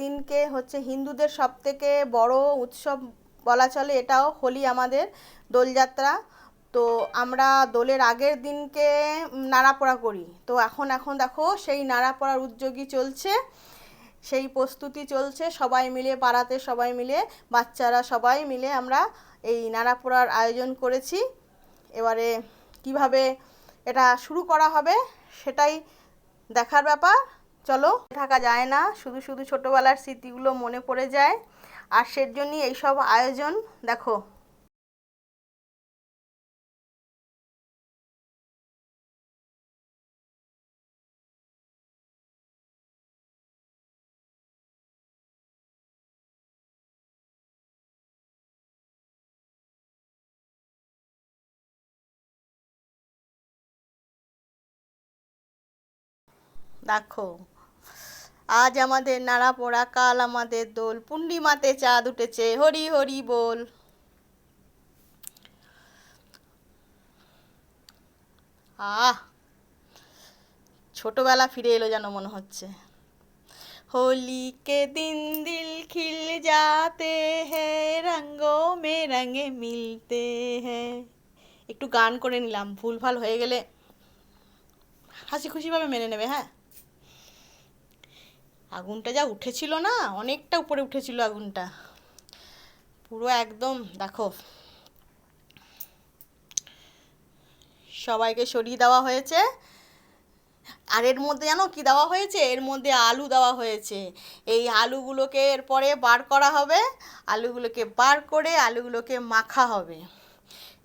দিনকে হচ্ছে হিন্দুদের সবথেকে বড় উৎসব বলা চলে এটাও, হোলি আমাদের দোলযাত্রা। তো আমরা দোলের আগের দিনকে নাড়াপোড়া করি। তো এখন দেখো সেই নাড়াপোড়ার উদ্যোগই চলছে, সেই প্রস্তুতি চলছে। সবাই মিলে পাড়াতে সবাই মিলে, বাচ্চারা সবাই মিলে আমরা এই নাড়াপোড়ার আয়োজন করেছি। এবারে কিভাবে এটা শুরু করা হবে সেটাই দেখার ব্যাপার। চলো, থাকা যায় না, শুধু শুধু ছোটোবেলার স্মৃতিগুলো মনে পড়ে যায়, আর সেজন্যই এইসব আয়োজন। দেখো দেখো আজ আমাদের নাড়াপোড়া, কাল আমাদের দোল, পূর্ণিমাতে চাঁদ উঠেছে, হরি হরি বল। আহ, ছোটবেলা ফিরে এলো যেন মনে হচ্ছে। होली के दिन दिल खिल जाते हैं, रंगों में रंगे मिलते हैं। একটু গান করে নিলাম, ভুলভাল হয়ে গেলে হাসি খুশিভাবে মেনে নেবে, হ্যাঁ। আগুনটা যা উঠেছিল না, অনেকটা উপরে উঠেছিল আগুনটা, পুরো একদম। দেখো সবাইকে সরিয়ে দেওয়া হয়েছে, আর এর মধ্যে জানো কি দেওয়া হয়েছে? এর মধ্যে আলু দেওয়া হয়েছে। এই আলুগুলোকে এরপরে বার করা হবে, আলুগুলোকে বার করে আলুগুলোকে মাখা হবে।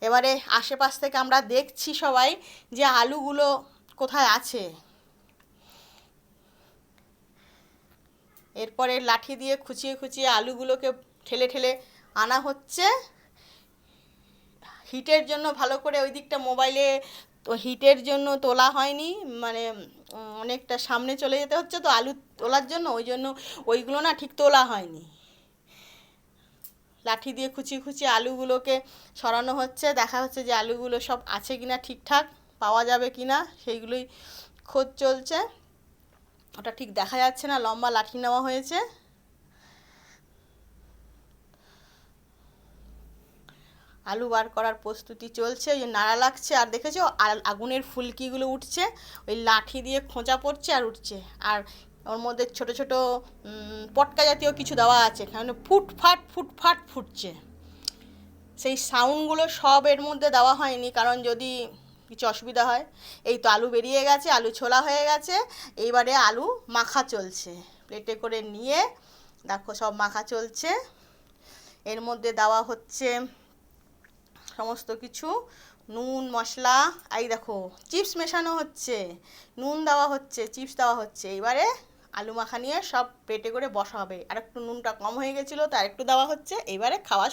এবারে আশেপাশ থেকে আমরা দেখছি সবাই যে আলুগুলো কোথায় আছে। এরপরে লাঠি দিয়ে খুঁচিয়ে খুঁচিয়ে আলুগুলোকে ঠেলে ঠেলে আনা হচ্ছে। হিটের জন্য ভালো করে ওই দিকটা মোবাইলে তো হিটের জন্য তোলা হয়নি, মানে অনেকটা সামনে চলে যেতে হচ্ছে তো আলু তোলার জন্য, ওই জন্য ওইগুলো না ঠিক তোলা হয়নি। লাঠি দিয়ে খুঁচিয়ে খুঁচিয়ে আলুগুলোকে সরানো হচ্ছে, দেখা হচ্ছে যে আলুগুলো সব আছে কিনা, ঠিকঠাক পাওয়া যাবে কিনা, সেইগুলোই খোঁজ চলছে। ওটা ঠিক দেখা যাচ্ছে না, লম্বা লাঠি নেওয়া হয়েছে। আলু বার করার প্রস্তুতি চলছে, ওই যে নাড়া লাগছে, আর দেখেছো আগুনের ফুলকিগুলো উঠছে, ওই লাঠি দিয়ে খোঁচা পড়ছে আর উঠছে। আর ওর মধ্যে ছোট ছোট পটকা জাতীয় কিছু দেওয়া আছে, কারণ ফুটফাট ফুটফাট ফুটছে। সেই সাউন্ডগুলো সব এর মধ্যে দেওয়া হয়নি, কারণ যদি কিছু অসুবিধা হয়। এই তো আলু বেরিয়ে গেছে, আলু ছোলা হয়ে গেছে। এইবারে আলু মাখা চলছে, প্লেটে করে নিয়ে দেখো সব মাখা চলছে। এর মধ্যে দেওয়া হচ্ছে সমস্ত কিছু, নুন মশলা, এই দেখো চিপস মেশানো হচ্ছে, নুন দেওয়া হচ্ছে, চিপস দেওয়া হচ্ছে। এবারে আলু মাখা নিয়ে সব প্লেটে করে বসা হবে। আর একটু নুনটা কম হয়ে গেছিলো, তো আর একটু দেওয়া হচ্ছে। এবারে খাওয়া